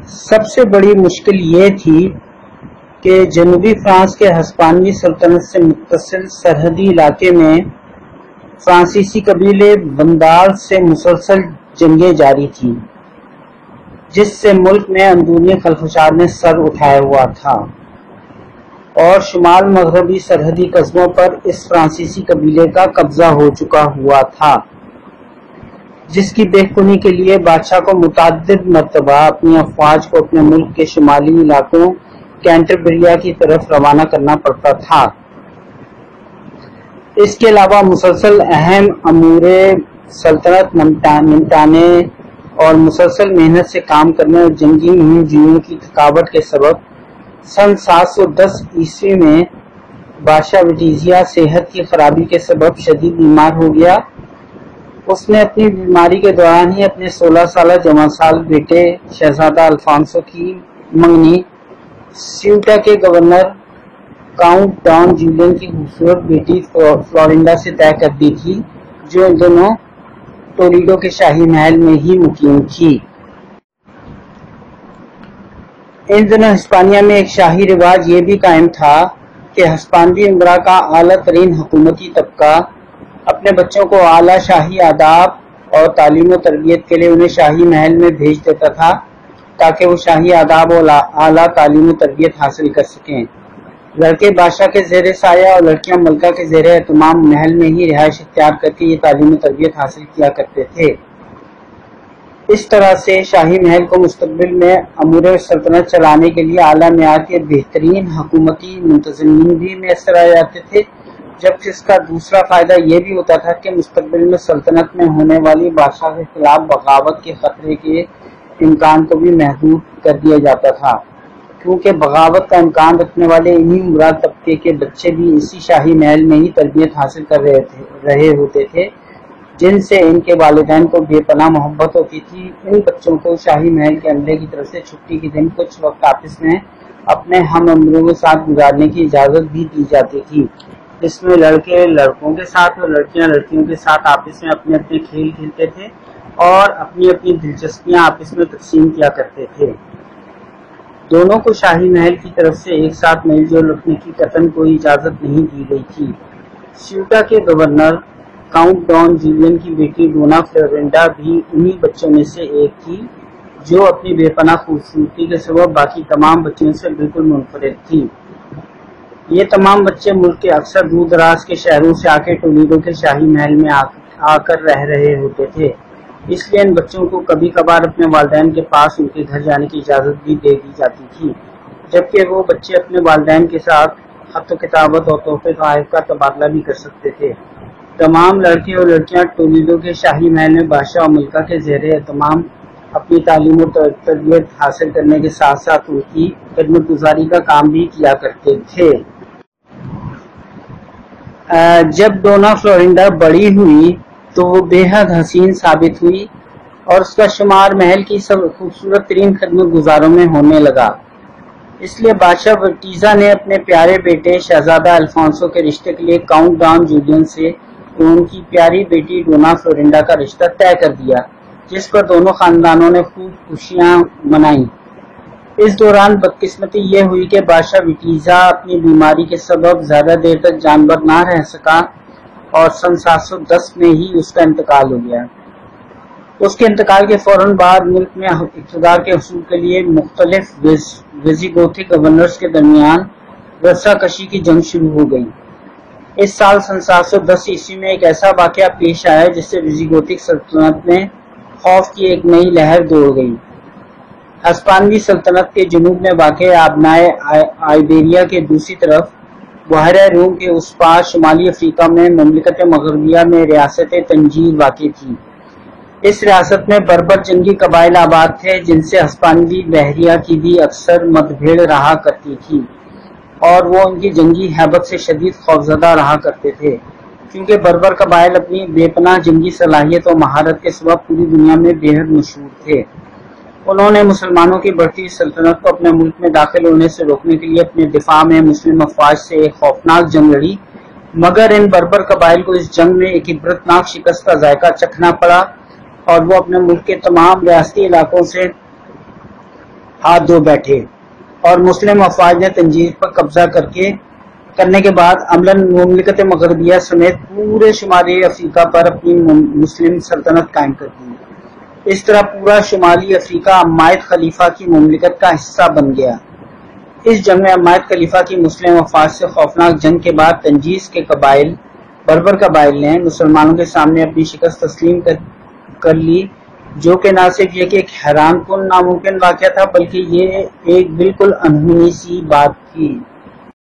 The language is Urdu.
سب سے بڑی مشکل یہ تھی کہ جنوبی فرانس کے ہسپانوی سلطنت سے متصل سرحدی علاقے میں فرانسیسی قبیلے وندال سے مسلسل جنگیں جاری تھیں، جس سے ملک میں اندرونی خلفشار نے سر اٹھایا ہوا تھا، اور شمال مغربی سرحدی قصبوں پر اس فرانسیسی قبیلے کا قبضہ ہو چکا ہوا تھا، جس کی بحکونی کے لیے بادشاہ کو متعدد مرتبہ اپنی افواج کو اپنے ملک کے شمالی علاقوں کینٹربریا کی طرف روانہ کرنا پڑتا تھا۔ اس کے علاوہ مسلسل اہم امور سلطنت نمٹانے اور مسلسل محنت سے کام کرنے اور جنگی مہم جوئیوں کی تھکاوٹ کے سبب سن 710 عیسوی میں بادشاہ وٹیزیا صحت کی خرابی کے سبب شدید بیمار ہو گیا۔ اس نے اپنی بیماری کے دوران ہی اپنے 16 سالہ جوان سال بیٹے شہزادہ الفانسو کی منگنی سیوٹا کے گورنر کاؤنٹ ڈان جولین کی خوبصورت بیٹی فلورینڈا سے طے کر دی تھی، جو ان دونوں تولیڈو کے شاہی محل میں ہی مقیم تھی۔ ان دنوں ہسپانیہ میں ایک شاہی رواج یہ بھی قائم تھا کہ ہسپانوی امراء کا اعلیٰ ترین حکومتی طبقہ اپنے بچوں کو اعلیٰ شاہی آداب اور تعلیم و تربیت کے لیے انہیں شاہی محل میں بھیج دیتا تھا، تاکہ وہ شاہی آداب اور اعلیٰ تعلیم و تربیت حاصل کر سکیں۔ لڑکے بادشاہ کے زیر سایہ اور لڑکیاں ملکہ کے زیر اہتمام محل میں ہی رہائش اختیار کر کے یہ تعلیم و تربیت حاصل کیا کرتے تھے۔ اس طرح سے شاہی محل کو مستقبل میں امور سلطنت چلانے کے لیے اعلیٰ معیار کے بہترین حکومتی منتظمین بھی میسر آ جاتے تھے، جبکہ اس کا دوسرا فائدہ یہ بھی ہوتا تھا کہ مستقبل میں سلطنت میں ہونے والی بادشاہ کے خلاف بغاوت کے خطرے کے امکان کو بھی محدود کر دیا جاتا تھا، کیونکہ بغاوت کا امکان رکھنے والے انہی امراء طبقے کے بچے بھی اسی شاہی محل میں ہی تربیت حاصل کر رہے ہوتے تھے، جن سے ان کے والدین کو بے پناہ محبت ہوتی تھی۔ ان بچوں کو شاہی محل کے عملے کی طرف سے چھٹی کے دن کچھ وقت آپس میں اپنے ہم عمروں کے ساتھ گزارنے کی اجازت بھی دی جاتی تھی، جس میں لڑکے لڑکوں کے ساتھ اور لڑکیاں لڑکیوں کے ساتھ آپس میں اپنے اپنے کھیل کھیلتے تھے اور اپنی اپنی دلچسپیاں آپس میں تقسیم کیا کرتے تھے۔ دونوں کو شاہی محل کی طرف سے ایک ساتھ مل جل رکھنے کی قطعاً کوئی اجازت نہیں دی گئی تھی۔ سیوٹا کے گورنر کاؤنٹ ڈان جولین کی بیٹی ڈونا فلورینڈا بھی انہی بچوں میں سے ایک تھی، جو اپنی بے پناہ خوبصورتی کے سبب باقی تمام بچوں سے بالکل منفرد تھی۔ یہ تمام بچے ملک کے اکثر دور دراز کے شہروں سے آ کے تولیدو کے شاہی محل میں آ کر رہ رہے ہوتے تھے، اس لیے ان بچوں کو کبھی کبھار اپنے والدین کے پاس ان کے گھر جانے کی اجازت بھی دے دی جاتی تھی، جبکہ وہ بچے اپنے والدین کے ساتھ خط و کتابت اور تحفے تحائف کا تبادلہ بھی کر سکتے تھے۔ تمام لڑکے اور لڑکیاں تولیدو کے شاہی محل میں بادشاہ اور ملکہ کے زیر اہتمام اپنی تعلیم و تربیت حاصل کرنے کے ساتھ ساتھ ان کی خدمت گزاری کا کام بھی کیا کرتے تھے۔ جب ڈونا فلورینڈا بڑی ہوئی تو وہ بے حد حسین ثابت ہوئی اور اس کا شمار محل کی سب خوبصورت ترین خدمت گزاروں میں ہونے لگا۔ اس لیے بادشاہ وٹیزا نے اپنے پیارے بیٹے شہزادہ الفانسو کے رشتے کے لیے کاؤنٹ ڈان جولین سے ان کی پیاری بیٹی ڈونا فلورینڈا کا رشتہ طے کر دیا، جس پر دونوں خاندانوں نے خوب خوشیاں منائیں۔ اس دوران بدقسمتی یہ ہوئی کہ بادشاہ وٹیزا اپنی بیماری کے سبب زیادہ دیر تک جانبر نہ رہ سکا اور سن 710 میں ہی اس کا انتقال ہو گیا۔ اس کے انتقال کے فوراً بعد ملک میں اقتدار کے حصول کے لیے مختلف ویزیگوتھک گورنرز کے درمیان رسا کشی کی جنگ شروع ہو گئی۔ اس سال سن 710 عیسوی میں ایک ایسا واقعہ پیش آیا جس سے ویزیگوتھک سلطنت میں خوف کی ایک نئی لہر دوڑ گئی۔ ہسپانوی سلطنت کے جنوب میں واقع آبنائے آئیبیریا کے دوسری طرف بحیرہ روم کے اس پار شمالی افریقہ میں مملکت مغربیہ میں ریاست تنجیر واقع تھی۔ اس ریاست میں بربر جنگی قبائل آباد تھے، جن سے ہسپانوی بحریہ کی بھی اکثر مدبھیڑ رہا کرتی تھی، اور وہ ان کی جنگی ہیبت سے شدید خوفزدہ رہا کرتے تھے، کیونکہ بربر قبائل اپنی بے پناہ جنگی صلاحیت اور مہارت کے سبب پوری دنیا میں بے حد مشہور تھے۔ انہوں نے مسلمانوں کی بڑھتی سلطنت کو اپنے ملک میں داخل ہونے سے روکنے کے لیے اپنے دفاع میں مسلم افواج سے ایک خوفناک جنگ لڑی، مگر ان بربر قبائل کو اس جنگ میں ایک عبرتناک شکست کا ذائقہ چکھنا پڑا اور وہ اپنے ملک کے تمام ریاستی علاقوں سے ہاتھ دھو بیٹھے اور مسلم افواج نے تنجیز پر قبضہ کرنے کے بعد عملاً مملکت مغربیہ سمیت پورے شمالی افریقہ پر اپنی مسلم سلطنت قائم کر دی۔ اس طرح پورا شمالی افریقہ امائد خلیفہ کی مملکت کا حصہ بن گیا۔ اس جنگ میں امائد خلیفہ کی مسلم افواج سے خوفناک جنگ کے بعد تنجیز کے قبائل بربر قبائل نے مسلمانوں کے سامنے اپنی شکست تسلیم کر لی، جو کہ نہ صرف یہ کہ ایک حیران کن ناممکن واقعہ تھا بلکہ یہ ایک بالکل انہونی سی بات تھی۔